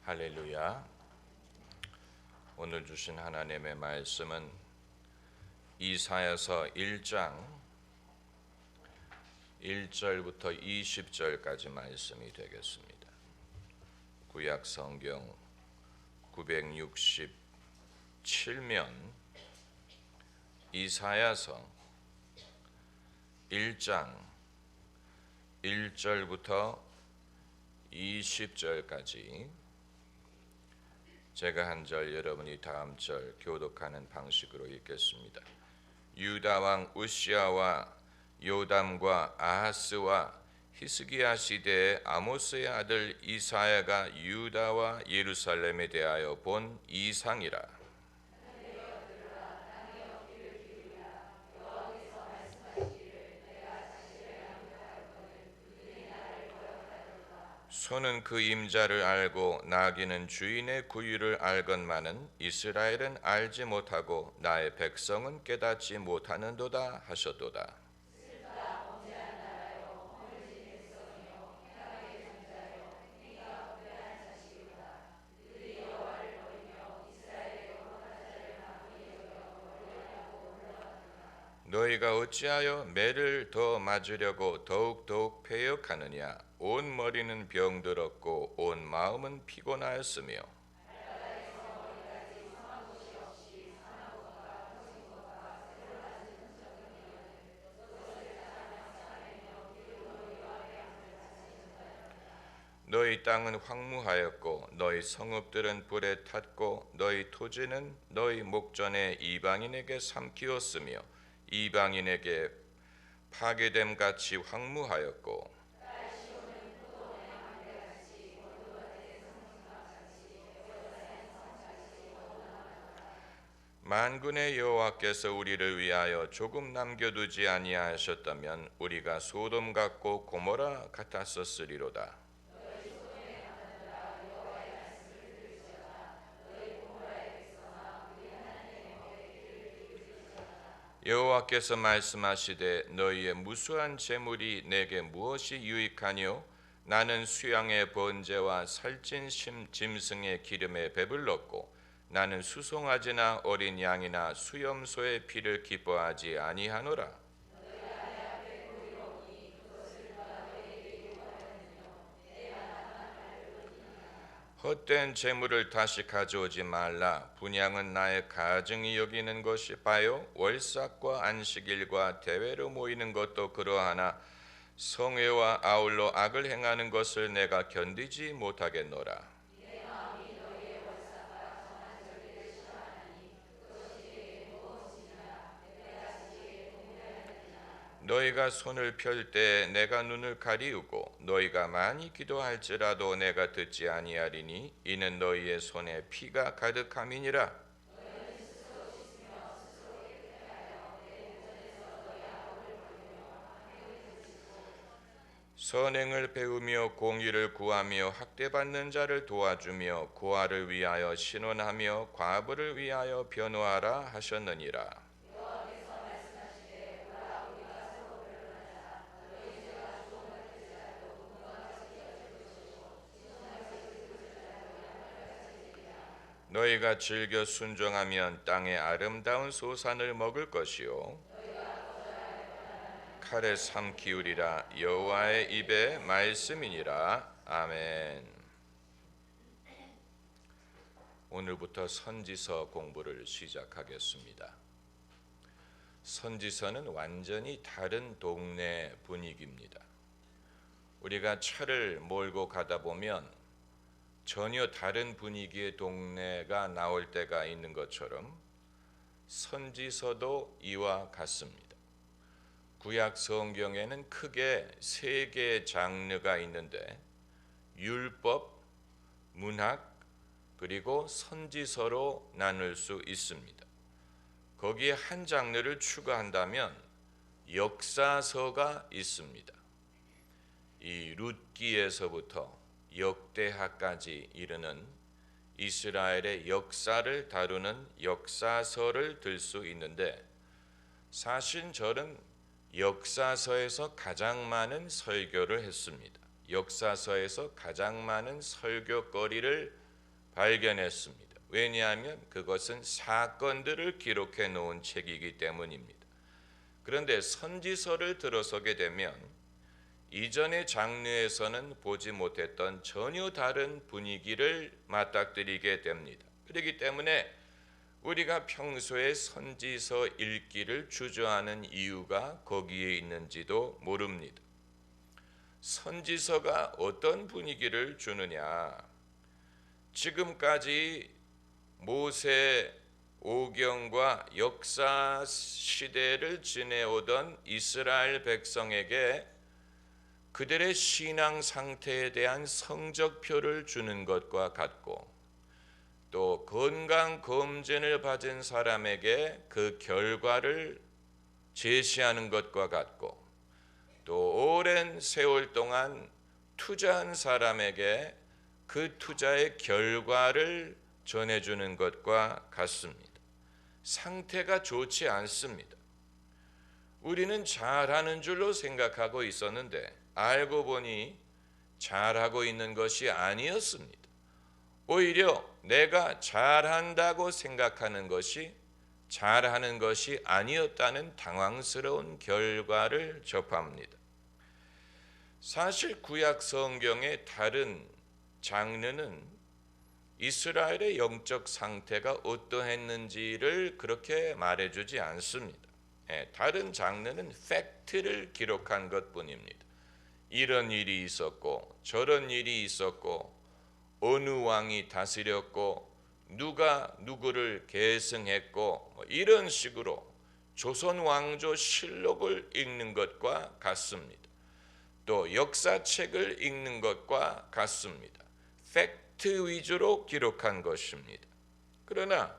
할렐루야. 오늘 주신 하나님의 말씀은 이사야서 1장 1절부터 20절까지 말씀이 되겠습니다. 구약 성경 967면 이사야서 1장 1절부터 20절까지 제가 한 절, 여러분이 다음 절 교독하는 방식으로 읽겠습니다. 유다 왕 우시야와 요담과 아하스와 히스기야 시대의 아모스의 아들 이사야가 유다와 예루살렘에 대하여 본 이상이라. 소는 그 임자를 알고 나귀는 주인의 구유를 알건만은 이스라엘은 알지 못하고 나의 백성은 깨닫지 못하는도다 하셨도다. 너희가 어찌하여 매를 더 맞으려고 더욱 패역하느냐. 온 머리는 병들었고 온 마음은 피곤하였으며 너희 땅은 황무하였고 너희 성읍들은 불에 탔고 너희 토지는 너희 목전에 이방인에게 삼키었으며 이방인에게 파괴됨 같이 황무하였고 만군의 여호와께서 우리를 위하여 조금 남겨두지 아니하셨다면 우리가 소돔 같고 고모라 같았었으리로다. 여호와께서 말씀하시되 너희의 무수한 재물이 내게 무엇이 유익하뇨? 나는 수양의 번제와 살찐 짐승의 기름에 배불렀고 나는 수송아지나 어린 양이나 수염소의 피를 기뻐하지 아니하노라. 헛된 재물을 다시 가져오지 말라. 분향은 나의 가증이 여기는 것이 바요 월삭과 안식일과 대회로 모이는 것도 그러하나 성회와 아울러 악을 행하는 것을 내가 견디지 못하겠노라. 너희가 손을 펼 때 내가 눈을 가리우고 너희가 많이 기도할지라도 내가 듣지 아니하리니 이는 너희의 손에 피가 가득함이니라. 선행을 배우며 공의를 구하며 학대받는 자를 도와주며 고아를 위하여 신원하며 과부를 위하여 변호하라 하셨느니라. 너희가 즐겨 순종하면 땅의 아름다운 소산을 먹을 것이요 칼에 삼키우리라. 여호와의 입의 말씀이니라. 아멘. 오늘부터 선지서 공부를 시작하겠습니다. 선지서는 완전히 다른 동네 분위기입니다. 우리가 차를 몰고 가다 보면 전혀 다른 분위기의 동네가 나올 때가 있는 것처럼 선지서도 이와 같습니다. 구약 성경에는 크게 세 개의 장르가 있는데 율법, 문학, 그리고 선지서로 나눌 수 있습니다. 거기에 한 장르를 추가한다면 역사서가 있습니다. 이 룻기에서부터 역대하까지 이르는 이스라엘의 역사를 다루는 역사서를 들 수 있는데 사실 저는 역사서에서 가장 많은 설교를 했습니다. 역사서에서 가장 많은 설교거리를 발견했습니다. 왜냐하면 그것은 사건들을 기록해 놓은 책이기 때문입니다. 그런데 선지서를 들어서게 되면 이전의 장르에서는 보지 못했던 전혀 다른 분위기를 맞닥뜨리게 됩니다. 그렇기 때문에 우리가 평소에 선지서 읽기를 주저하는 이유가 거기에 있는지도 모릅니다. 선지서가 어떤 분위기를 주느냐? 지금까지 모세 오경과 역사 시대를 지내오던 이스라엘 백성에게 그들의 신앙 상태에 대한 성적표를 주는 것과 같고, 또 건강 검진을 받은 사람에게 그 결과를 제시하는 것과 같고, 또 오랜 세월 동안 투자한 사람에게 그 투자의 결과를 전해주는 것과 같습니다. 상태가 좋지 않습니다. 우리는 잘하는 줄로 생각하고 있었는데 알고 보니 잘하고 있는 것이 아니었습니다. 오히려 내가 잘한다고 생각하는 것이 잘하는 것이 아니었다는 당황스러운 결과를 접합니다. 사실 구약 성경의 다른 장르는 이스라엘의 영적 상태가 어떠했는지를 그렇게 말해주지 않습니다. 다른 장르는 팩트를 기록한 것뿐입니다. 이런 일이 있었고 저런 일이 있었고 어느 왕이 다스렸고 누가 누구를 계승했고 이런 식으로 조선 왕조 실록을 읽는 것과 같습니다. 또 역사책을 읽는 것과 같습니다. 팩트 위주로 기록한 것입니다. 그러나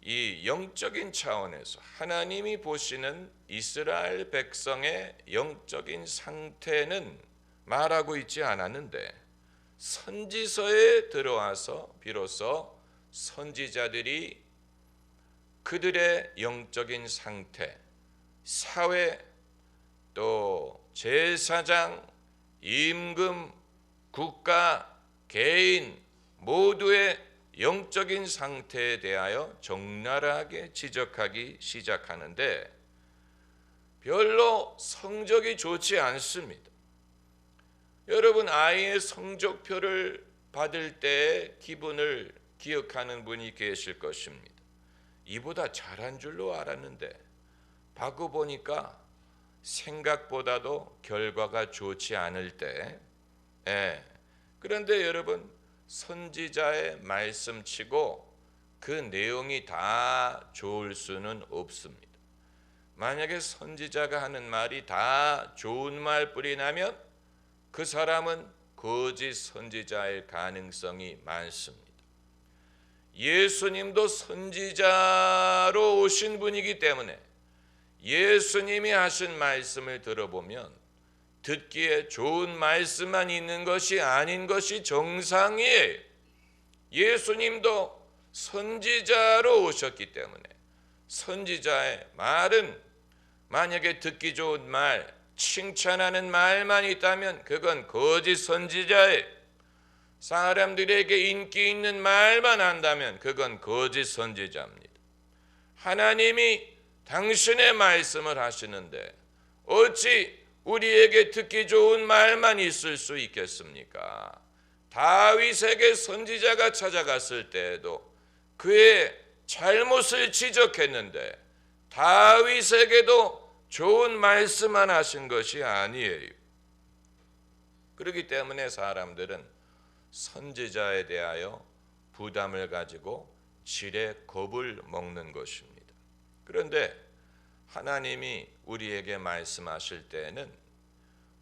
이 영적인 차원에서 하나님이 보시는 이스라엘 백성의 영적인 상태는 말하고 있지 않았는데 선지서에 들어와서 비로소 선지자들이 그들의 영적인 상태, 사회, 또 제사장, 임금, 국가, 개인 모두의 영적인 상태에 대하여 적나라하게 지적하기 시작하는데 별로 성적이 좋지 않습니다. 여러분, 아이의 성적표를 받을 때의 기분을 기억하는 분이 계실 것입니다. 이보다 잘한 줄로 알았는데 받고 보니까 생각보다도 결과가 좋지 않을 때, 그런데 여러분, 선지자의 말씀치고 그 내용이 다 좋을 수는 없습니다. 만약에 선지자가 하는 말이 다 좋은 말뿐이 나면 그 사람은 거짓 선지자일 가능성이 많습니다. 예수님도 선지자로 오신 분이기 때문에 예수님이 하신 말씀을 들어보면 듣기에 좋은 말씀만 있는 것이 아닌 것이 정상이에요. 예수님도 선지자로 오셨기 때문에 선지자의 말은 만약에 듣기 좋은 말, 칭찬하는 말만 있다면 그건 거짓 선지자예요. 사람들에게 인기 있는 말만 한다면 그건 거짓 선지자입니다. 하나님이 당신의 말씀을 하시는데 어찌 우리에게 듣기 좋은 말만 있을 수 있겠습니까? 다윗에게 선지자가 찾아갔을 때에도 그의 잘못을 지적했는데 다윗에게도 좋은 말씀만 하신 것이 아니에요. 그렇기 때문에 사람들은 선지자에 대하여 부담을 가지고 지레 겁을 먹는 것입니다. 그런데 하나님이 우리에게 말씀하실 때에는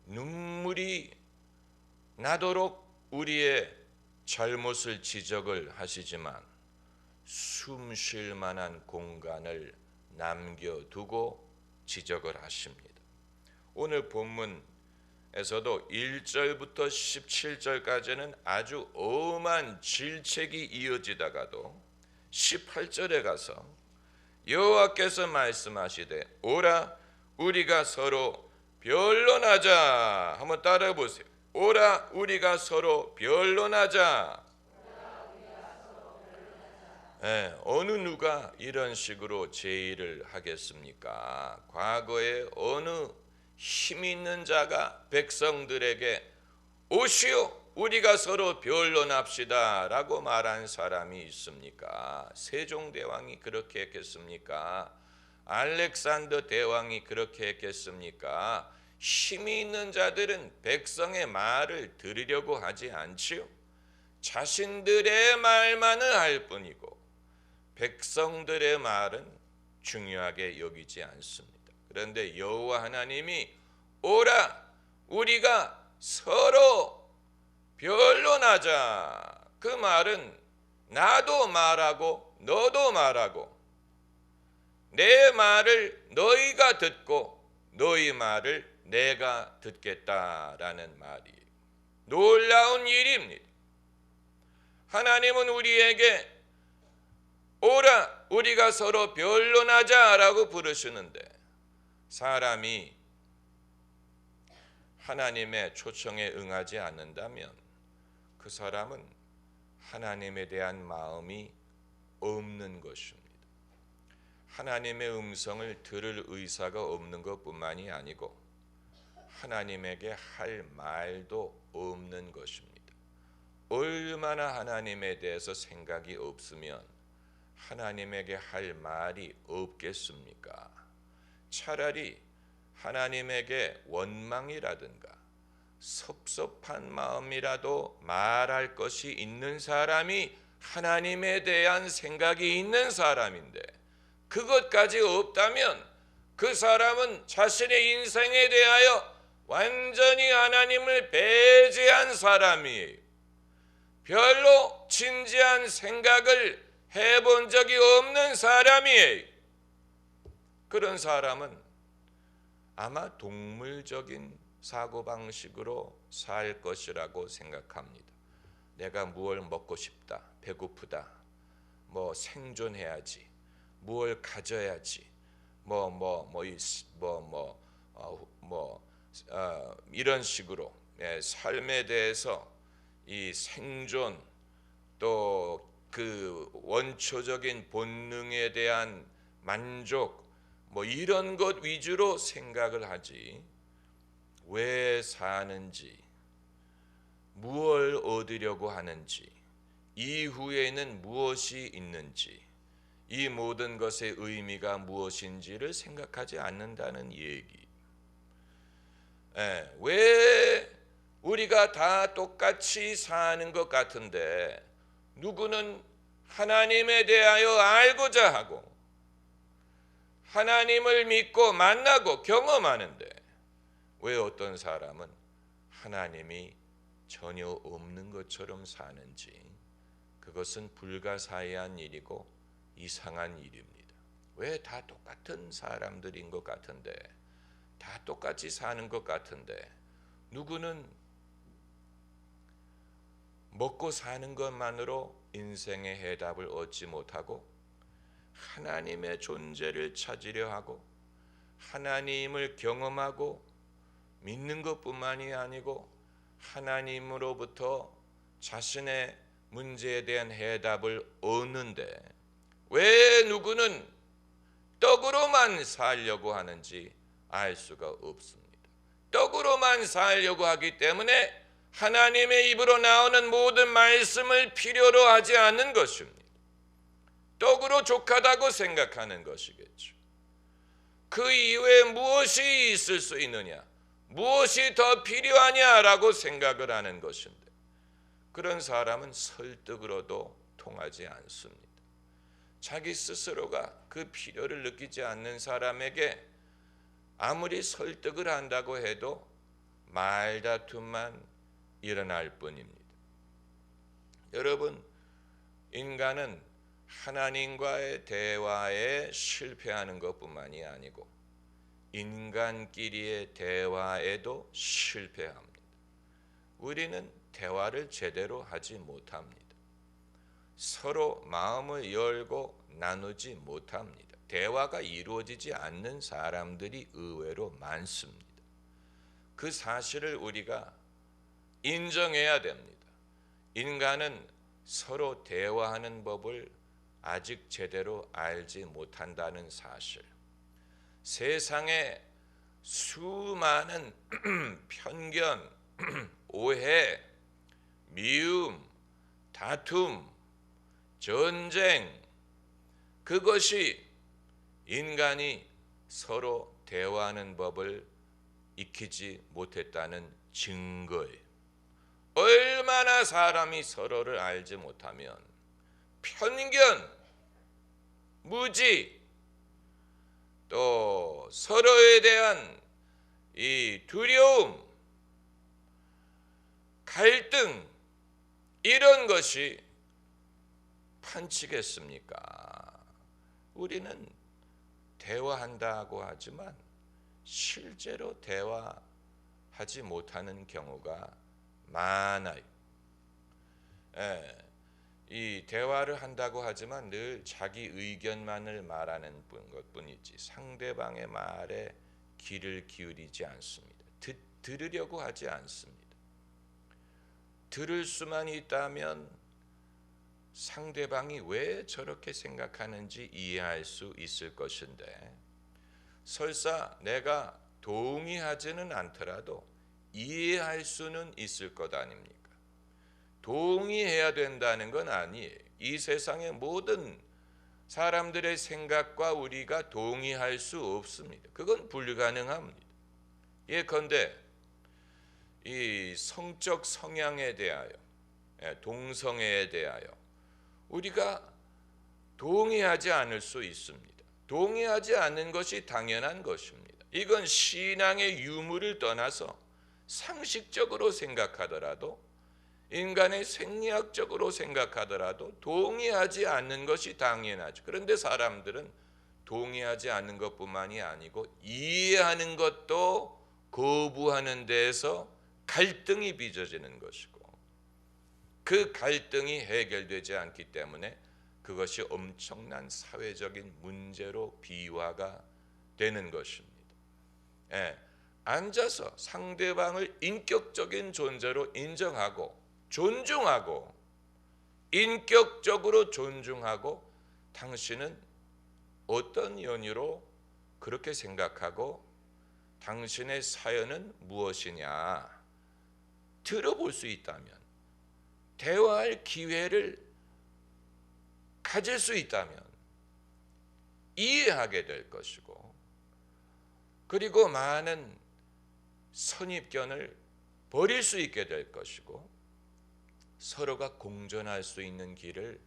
눈물이 나도록 우리의 잘못을 지적을 하시지만 숨 쉴 만한 공간을 남겨두고 지적을 하십니다. 오늘 본문에서도 1절부터 17절까지는 아주 엄한 질책이 이어지다가도 18절에 가서 여호와께서 말씀하시되 오라 우리가 서로 변론하자. 한번 따라해 보세요. 오라 우리가 서로 변론하자. 어느 누가 이런 식으로 제의를 하겠습니까? 과거에 어느 힘 있는 자가 백성들에게 오시오, 우리가 서로 변론합시다 라고 말한 사람이 있습니까? 세종대왕이 그렇게 했겠습니까? 알렉산더 대왕이 그렇게 했겠습니까? 힘이 있는 자들은 백성의 말을 들으려고 하지 않지요. 자신들의 말만을 할 뿐이고 백성들의 말은 중요하게 여기지 않습니다. 그런데 여호와 하나님이 오라, 우리가 서로 변론하자. 그 말은 나도 말하고 너도 말하고 내 말을 너희가 듣고 너희 말을 내가 듣겠다라는 말이에요. 놀라운 일입니다. 하나님은 우리에게 오라, 우리가 서로 변론하자라고 부르시는데 사람이 하나님의 초청에 응하지 않는다면 그 사람은 하나님에 대한 마음이 없는 것입니다. 하나님의 음성을 들을 의사가 없는 것뿐만이 아니고 하나님에게 할 말도 없는 것입니다. 얼마나 하나님에 대해서 생각이 없으면 하나님에게 할 말이 없겠습니까? 차라리 하나님에게 원망이라든가 섭섭한 마음이라도 말할 것이 있는 사람이 하나님에 대한 생각이 있는 사람인데 그것까지 없다면 그 사람은 자신의 인생에 대하여 완전히 하나님을 배제한 사람이에요. 별로 진지한 생각을 해본 적이 없는 사람이에요. 그런 사람은 아마 동물적인 사고방식으로 살 것이라고 생각합니다. 내가 무엇을 먹고 싶다, 배고프다, 뭐 생존해야지, 무엇을 가져야지, 이런 식으로 삶에 대해서 이 생존 또 그 원초적인 본능에 대한 만족 이런 것 위주로 생각을 하지 왜 사는지, 무엇을 얻으려고 하는지, 이후에는 무엇이 있는지, 이 모든 것의 의미가 무엇인지를 생각하지 않는다는 얘기. 왜 우리가 다 똑같이 사는 것 같은데 누구는 하나님에 대하여 알고자 하고 하나님을 믿고 만나고 경험하는데 왜 어떤 사람은 하나님이 전혀 없는 것처럼 사는지 그것은 불가사의한 일이고 이상한 일입니다. 왜 다 똑같은 사람들인 것 같은데 다 똑같이 사는 것 같은데 누구는 먹고 사는 것만으로 인생의 해답을 얻지 못하고 하나님의 존재를 찾으려 하고 하나님을 경험하고 믿는 것뿐만이 아니고 하나님으로부터 자신의 문제에 대한 해답을 얻는데 왜 누구는 떡으로만 살려고 하는지 알 수가 없습니다. 떡으로만 살려고 하기 때문에 하나님의 입으로 나오는 모든 말씀을 필요로 하지 않는 것입니다. 떡으로 족하다고 생각하는 것이겠죠. 그 이외에 무엇이 있을 수 있느냐, 무엇이 더 필요하냐라고 생각을 하는 것인데 그런 사람은 설득으로도 통하지 않습니다. 자기 스스로가 그 필요를 느끼지 않는 사람에게 아무리 설득을 한다고 해도 말다툼만 일어날 뿐입니다. 여러분, 인간은 하나님과의 대화에 실패하는 것뿐만이 아니고 인간끼리의 대화에도 실패합니다. 우리는 대화를 제대로 하지 못합니다. 서로 마음을 열고 나누지 못합니다. 대화가 이루어지지 않는 사람들이 의외로 많습니다. 그 사실을 우리가 인정해야 됩니다. 인간은 서로 대화하는 법을 아직 제대로 알지 못한다는 사실. 세상에 수많은 편견, 오해, 미움, 다툼, 전쟁, 그것이 인간이 서로 대화하는 법을 익히지 못했다는 증거예요. 얼마나 사람이 서로를 알지 못하면 편견, 무지, 또 서로에 대한 이 두려움, 갈등, 이런 것이 판치겠습니까? 우리는 대화한다고 하지만 실제로 대화하지 못하는 경우가 많아요. 이 대화를 한다고 하지만 늘 자기 의견만을 말하는 것뿐이지 상대방의 말에 귀를 기울이지 않습니다. 들으려고 하지 않습니다. 들을 수만 있다면 상대방이 왜 저렇게 생각하는지 이해할 수 있을 것인데, 설사 내가 동의하지는 않더라도 이해할 수는 있을 것 아닙니까? 동의해야 된다는 건 아니에요. 이 세상의 모든 사람들의 생각과 우리가 동의할 수 없습니다. 그건 불가능합니다. 예컨대 이 성적 성향에 대하여, 동성애에 대하여 우리가 동의하지 않을 수 있습니다. 동의하지 않는 것이 당연한 것입니다. 이건 신앙의 유무를 떠나서 상식적으로 생각하더라도, 인간의 생리학적으로 생각하더라도 동의하지 않는 것이 당연하죠. 그런데 사람들은 동의하지 않는 것뿐만이 아니고 이해하는 것도 거부하는 데에서 갈등이 빚어지는 것이고, 그 갈등이 해결되지 않기 때문에 그것이 엄청난 사회적인 문제로 비화가 되는 것입니다. 앉아서 상대방을 인격적인 존재로 인정하고 존중하고, 인격적으로 존중하고, 당신은 어떤 연유로 그렇게 생각하고 당신의 사연은 무엇이냐 들어볼 수 있다면, 대화할 기회를 가질 수 있다면 이해하게 될 것이고, 그리고 많은 선입견을 버릴 수 있게 될 것이고, 서로가 공존할 수 있는 길을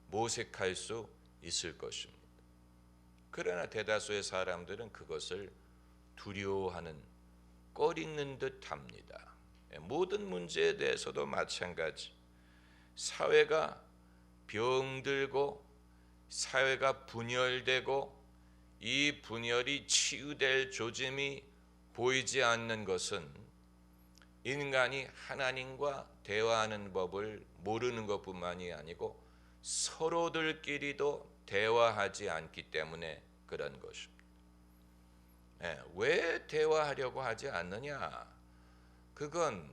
모색할 수 있을 것입니다. 그러나 대다수의 사람들은 그것을 두려워하는, 꺼리는 듯 합니다. 모든 문제에 대해서도 마찬가지. 사회가 병들고 사회가 분열되고 이 분열이 치유될 조짐이 보이지 않는 것은 인간이 하나님과 대화하는 법을 모르는 것뿐만이 아니고 서로들끼리도 대화하지 않기 때문에 그런 것입니다. 왜 대화하려고 하지 않느냐? 그건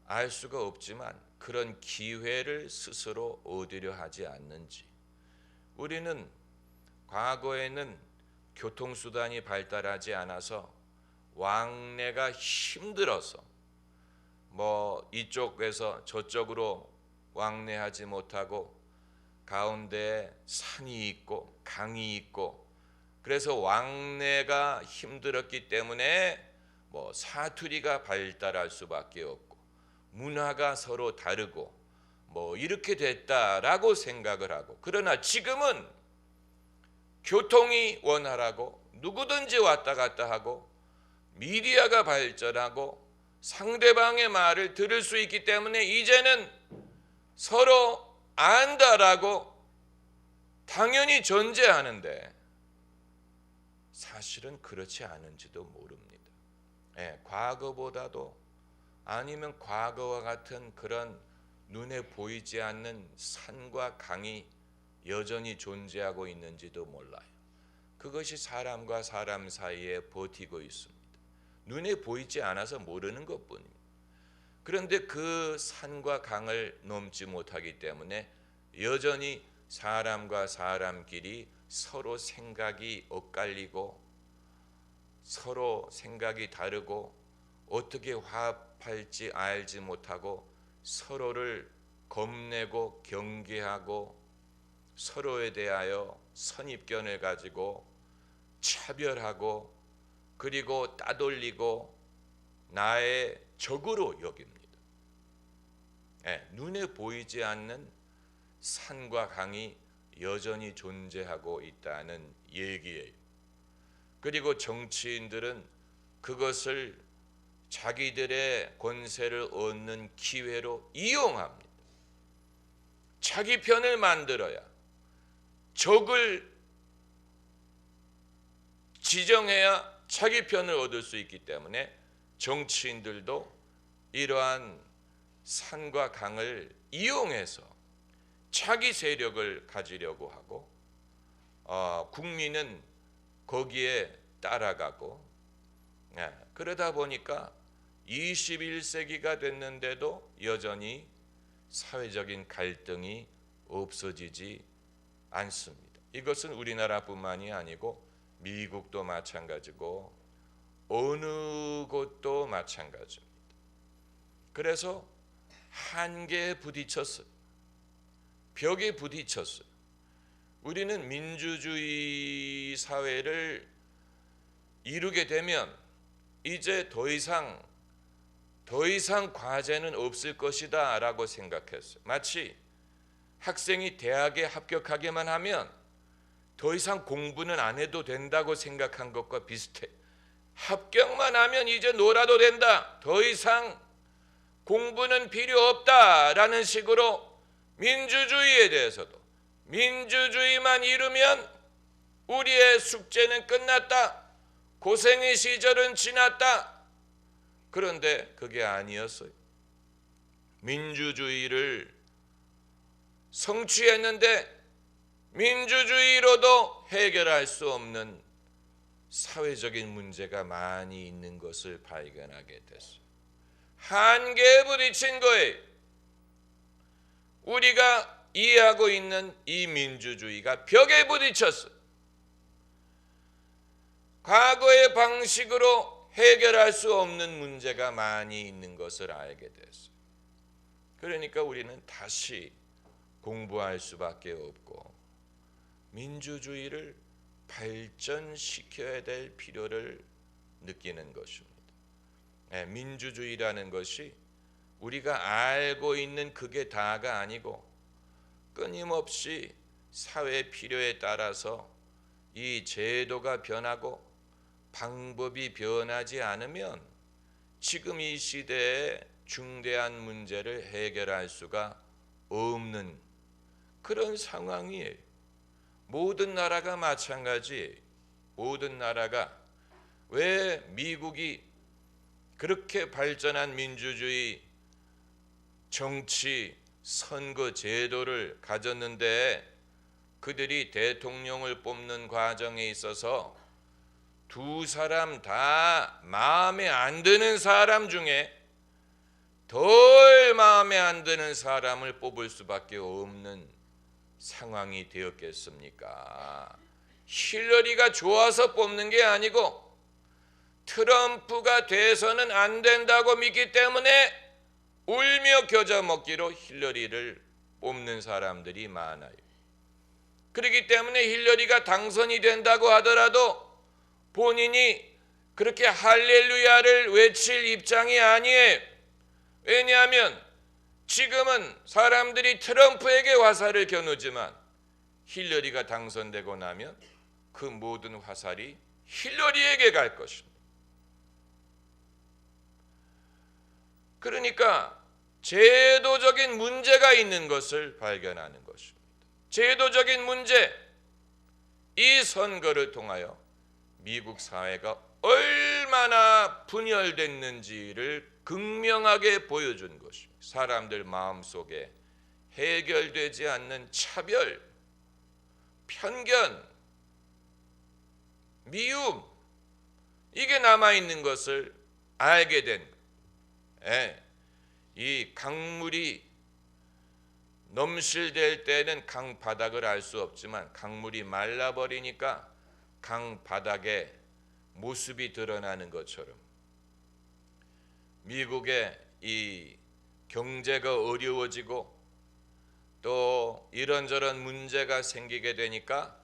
알 수가 없지만 그런 기회를 스스로 얻으려 하지 않는지. 우리는 과거에는 교통수단이 발달하지 않아서 왕래가 힘들어서 이쪽에서 저쪽으로 왕래하지 못하고 가운데에 산이 있고 강이 있고, 그래서 왕래가 힘들었기 때문에 사투리가 발달할 수밖에 없고 문화가 서로 다르고 이렇게 됐다라고 생각을 하고, 그러나 지금은 교통이 원활하고 누구든지 왔다 갔다 하고 미디어가 발전하고 상대방의 말을 들을 수 있기 때문에 이제는 서로 안다라고 당연히 존재하는데 사실은 그렇지 않은지도 모릅니다. 과거보다도, 아니면 과거와 같은 그런 눈에 보이지 않는 산과 강이 여전히 존재하고 있는지도 몰라요. 그것이 사람과 사람 사이에 버티고 있습니다. 눈에 보이지 않아서 모르는 것뿐입니다. 그런데 그 산과 강을 넘지 못하기 때문에 여전히 사람과 사람끼리 서로 생각이 엇갈리고 서로 생각이 다르고 어떻게 화합할지 알지 못하고 서로를 겁내고 경계하고 서로에 대하여 선입견을 가지고 차별하고 그리고 따돌리고 나의 적으로 여깁니다. 눈에 보이지 않는 산과 강이 여전히 존재하고 있다는 얘기예요. 그리고 정치인들은 그것을 자기들의 권세를 얻는 기회로 이용합니다. 자기 편을 만들어야 적을 지정해야 자기 편을 얻을 수 있기 때문에 정치인들도 이러한 산과 강을 이용해서 자기 세력을 가지려고 하고 국민은 거기에 따라가고 그러다 보니까 21세기가 됐는데도 여전히 사회적인 갈등이 없어지지 않습니다. 이것은 우리나라뿐만이 아니고 미국도 마찬가지고 어느 곳도 마찬가지입니다. 그래서 한계에 부딪혔어요. 벽에 부딪혔어요. 우리는 민주주의 사회를 이루게 되면 이제 더 이상 과제는 없을 것이다 라고 생각했어요. 마치 학생이 대학에 합격하기만 하면 더 이상 공부는 안 해도 된다고 생각한 것과 비슷해. 합격만 하면 이제 놀아도 된다. 더 이상 공부는 필요 없다라는 식으로 민주주의에 대해서도 민주주의만 이루면 우리의 숙제는 끝났다. 고생의 시절은 지났다. 그런데 그게 아니었어요. 민주주의를 성취했는데 민주주의로도 해결할 수 없는 사회적인 문제가 많이 있는 것을 발견하게 됐어요. 한계에 부딪힌 거예요. 우리가 이해하고 있는 이 민주주의가 벽에 부딪혔어요. 과거의 방식으로 해결할 수 없는 문제가 많이 있는 것을 알게 됐어요. 그러니까 우리는 다시 공부할 수밖에 없고 민주주의를 발전시켜야 될 필요를 느끼는 것입니다. 민주주의라는 것이 우리가 알고 있는 그게 다가 아니고 끊임없이 사회 필요에 따라서 이 제도가 변하고 방법이 변하지 않으면 지금 이 시대에 중대한 문제를 해결할 수가 없는 그런 상황이에요. 모든 나라가 마찬가지예요. 모든 나라가 왜 미국이 그렇게 발전한 민주주의 정치 선거 제도를 가졌는데 그들이 대통령을 뽑는 과정에 있어서 두 사람 다 마음에 안 드는 사람 중에 덜 마음에 안 드는 사람을 뽑을 수밖에 없는 상황이 되었겠습니까? 힐러리가 좋아서 뽑는 게 아니고 트럼프가 돼서는 안 된다고 믿기 때문에 울며 겨자 먹기로 힐러리를 뽑는 사람들이 많아요. 그렇기 때문에 힐러리가 당선이 된다고 하더라도 본인이 그렇게 할렐루야를 외칠 입장이 아니에요. 왜냐하면 지금은 사람들이 트럼프에게 화살을 겨누지만 힐러리가 당선되고 나면 그 모든 화살이 힐러리에게 갈 것입니다. 그러니까 제도적인 문제가 있는 것을 발견하는 것입니다. 제도적인 문제, 이 선거를 통하여 미국 사회가 얼마나 분열됐는지를 극명하게 보여준 것입니다. 사람들 마음속에 해결되지 않는 차별, 편견, 미움, 이게 남아있는 것을 알게 된 이 강물이 넘실될 때는 강 바닥을 알 수 없지만 강물이 말라버리니까 강 바닥에 모습이 드러나는 것처럼 미국의 이 경제가 어려워지고 또 이런저런 문제가 생기게 되니까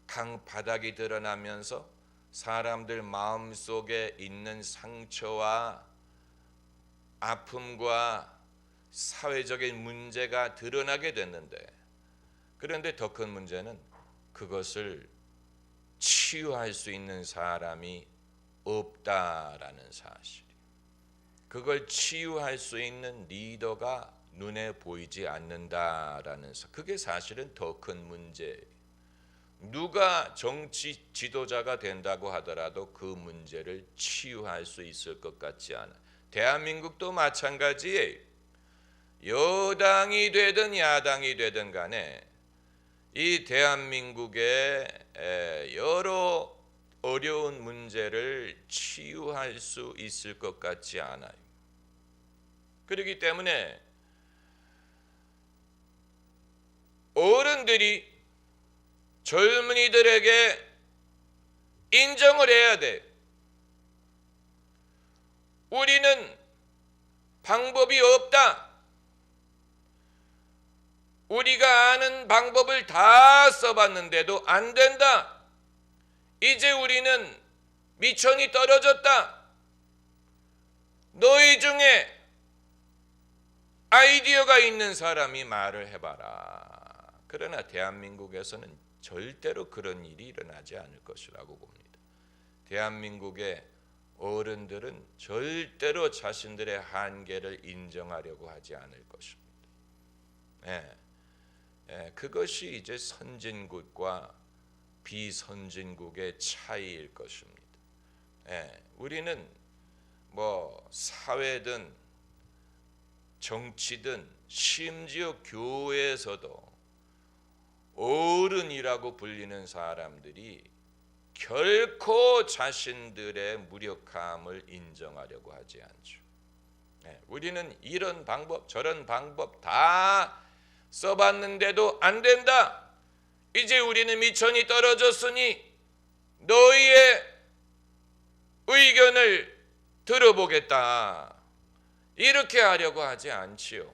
강 바닥이 드러나면서 사람들 마음속에 있는 상처와 아픔과 사회적인 문제가 드러나게 됐는데, 그런데 더 큰 문제는 그것을 치유할 수 있는 사람이 없다라는 사실. 그걸 치유할 수 있는 리더가 눈에 보이지 않는다라는 사실. 그게 사실은 더 큰 문제예요. 누가 정치 지도자가 된다고 하더라도 그 문제를 치유할 수 있을 것 같지 않아요. 대한민국도 마찬가지예요. 여당이 되든 야당이 되든 간에 이 대한민국의 여러 어려운 문제를 치유할 수 있을 것 같지 않아요. 그렇기 때문에 어른들이 젊은이들에게 인정을 해야 돼. 우리는 방법이 없다. 우리가 아는 방법을 다 써봤는데도 안 된다. 이제 우리는 미천이 떨어졌다. 너희 중에 아이디어가 있는 사람이 말을 해봐라. 그러나 대한민국에서는 절대로 그런 일이 일어나지 않을 것이라고 봅니다. 대한민국의 어른들은 절대로 자신들의 한계를 인정하려고 하지 않을 것입니다. 그것이 이제 선진국과 비선진국의 차이일 것입니다. 우리는 뭐 사회든 정치든 심지어 교회에서도 어른이라고 불리는 사람들이 결코 자신들의 무력함을 인정하려고 하지 않죠. 우리는 이런 방법 저런 방법 다 써봤는데도 안 된다. 이제 우리는 미천이 떨어졌으니 너희의 의견을 들어보겠다. 이렇게 하려고 하지 않지요.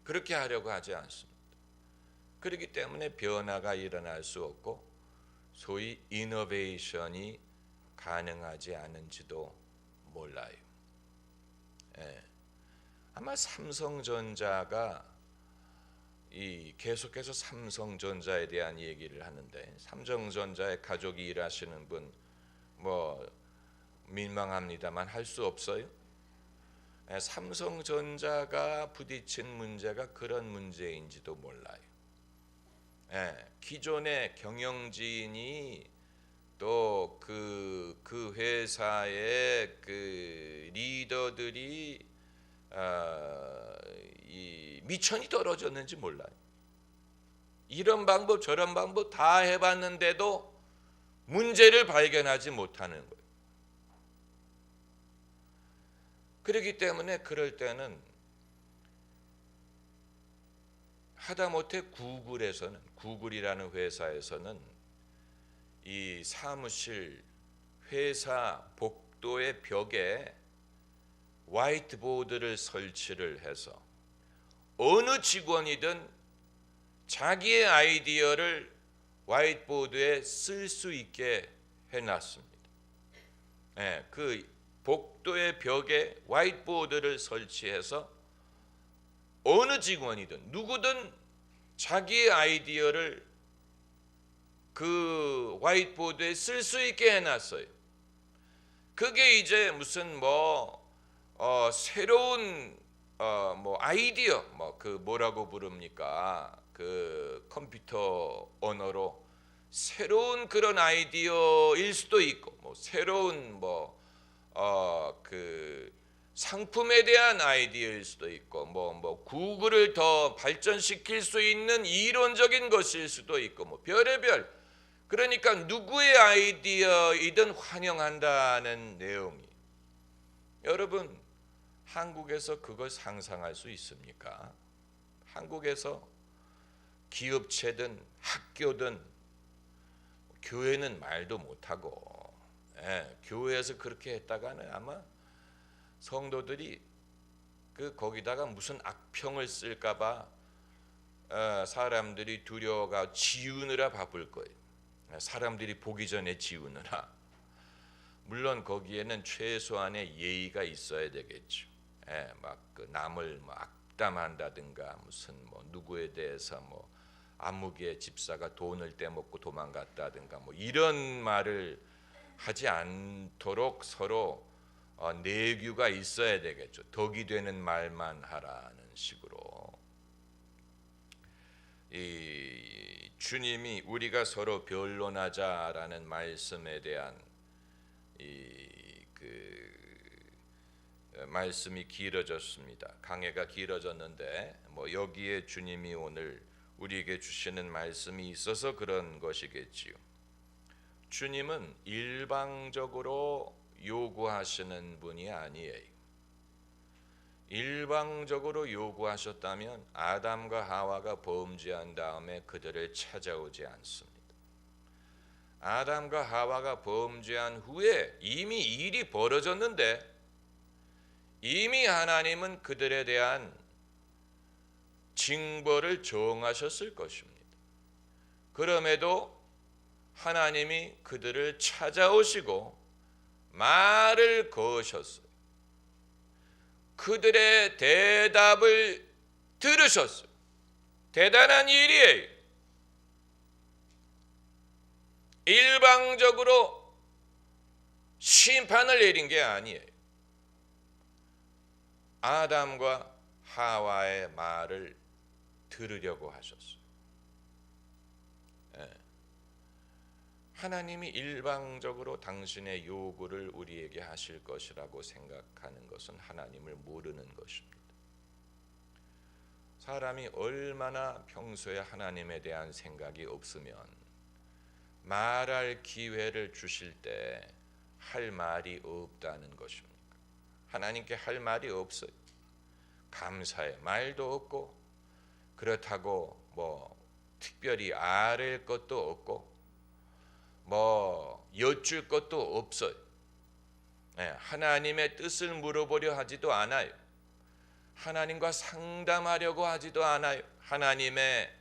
그렇게 하려고 하지 않습니다. 그렇기 때문에 변화가 일어날 수 없고 소위 이노베이션이 가능하지 않은지도 몰라요. 아마 삼성전자가 계속해서 삼성전자에 대한 얘기를 하는데, 삼성전자의 가족이 일하시는 분 뭐 민망합니다만 할 수 없어요. 삼성전자가 부딪힌 문제가 그런 문제인지도 몰라요. 기존의 경영진이 또 그 회사의 그 리더들이 이 미천이 떨어졌는지 몰라요. 이런 방법 저런 방법 다 해봤는데도 문제를 발견하지 못하는 거예요. 그렇기 때문에 그럴 때는 하다못해 구글이라는 회사에서는 이 사무실 회사 복도의 벽에 화이트보드를 설치를 해서 어느 직원이든 자기의 아이디어를 화이트보드에 쓸 수 있게 해놨습니다. 그 복도의 벽에 화이트보드를 설치해서 어느 직원이든 누구든 자기의 아이디어를 그 화이트보드에 쓸 수 있게 해놨어요. 그게 이제 무슨 새로운 뭐 아이디어 뭐라고 부릅니까? 그 컴퓨터 언어로 새로운 그런 아이디어일 수도 있고, 뭐 새로운 그 상품에 대한 아이디어일 수도 있고, 구글을 더 발전시킬 수 있는 이론적인 것일 수도 있고, 뭐 별의별. 그러니까 누구의 아이디어이든 환영한다는 내용이. 여러분, 한국에서 그걸 상상할 수 있습니까? 한국에서 기업체든 학교든 교회는 말도 못하고, 교회에서 그렇게 했다가는 아마 성도들이 거기다가 무슨 악평을 쓸까봐 사람들이 두려워가 지우느라 바쁠 거예요. 사람들이 보기 전에 지우느라. 물론 거기에는 최소한의 예의가 있어야 되겠죠. 남을 악담한다든가 무슨 누구에 대해서 아무개 집사가 돈을 떼먹고 도망갔다든가 이런 말을 하지 않도록 서로 내규가 있어야 되겠죠. 덕이 되는 말만 하라는 식으로. 이 주님이 우리가 서로 변론하자라는 말씀에 대한 말씀이 길어졌습니다. 강해가 길어졌는데 여기에 주님이 오늘 우리에게 주시는 말씀이 있어서 그런 것이겠지요. 주님은 일방적으로 요구하시는 분이 아니에요. 일방적으로 요구하셨다면 아담과 하와가 범죄한 다음에 그들을 찾아오지 않습니다. 아담과 하와가 범죄한 후에 이미 일이 벌어졌는데 이미 하나님은 그들에 대한 징벌을 정하셨을 것입니다. 그럼에도 하나님이 그들을 찾아오시고 말을 거셨어요. 그들의 대답을 들으셨어요. 대단한 일이에요. 일방적으로 심판을 내린 게 아니에요. 아담과 하와의 말을 들으려고 하셨어요. 하나님이 일방적으로 당신의 요구를 우리에게 하실 것이라고 생각하는 것은 하나님을 모르는 것입니다. 사람이 얼마나 평소에 하나님에 대한 생각이 없으면 말할 기회를 주실 때 할 말이 없다는 것입니까? 하나님께 할 말이 없어요. 감사의 말도 없고 그렇다고 특별히 아랠 것도 없고 여쭐 것도 없어요. 하나님의 뜻을 물어보려 하지도 않아요. 하나님과 상담하려고 하지도 않아요. 하나님의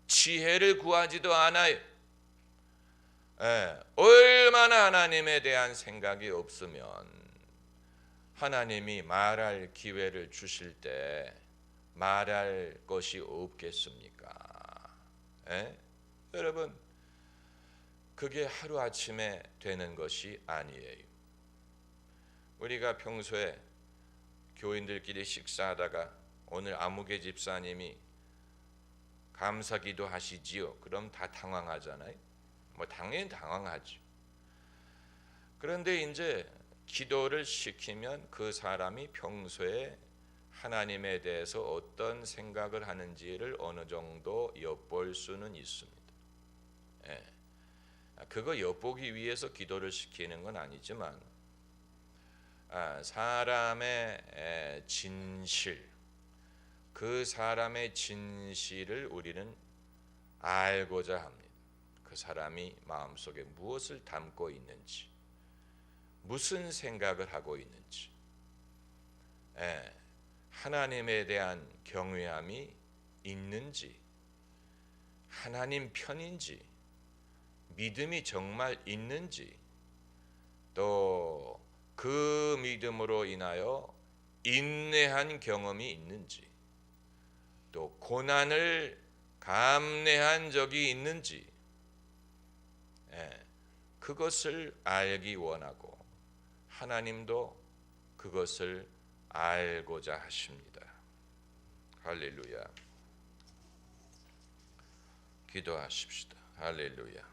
지혜를 구하지도 않아요. 얼마나 하나님에 대한 생각이 없으면 하나님이 말할 기회를 주실 때 말할 것이 없겠습니까? 여러분, 그게 하루아침에 되는 것이 아니에요. 우리가 평소에 교인들끼리 식사하다가 오늘 아무개 집사님이 감사기도 하시지요. 그럼 다 당황하잖아요. 당연히 당황하죠. 그런데 이제 기도를 시키면 그 사람이 평소에 하나님에 대해서 어떤 생각을 하는지를 어느 정도 엿볼 수는 있습니다. 그거 엿보기 위해서 기도를 시키는 건 아니지만 사람의 진실, 그 사람의 진실을 우리는 알고자 합니다. 그 사람이 마음속에 무엇을 담고 있는지, 무슨 생각을 하고 있는지, 하나님에 대한 경외함이 있는지, 하나님 편인지, 믿음이 정말 있는지, 또 그 믿음으로 인하여 인내한 경험이 있는지, 또 고난을 감내한 적이 있는지, 그것을 알기 원하고 하나님도 그것을 알고자 하십니다. 할렐루야. 기도하십시다. 할렐루야.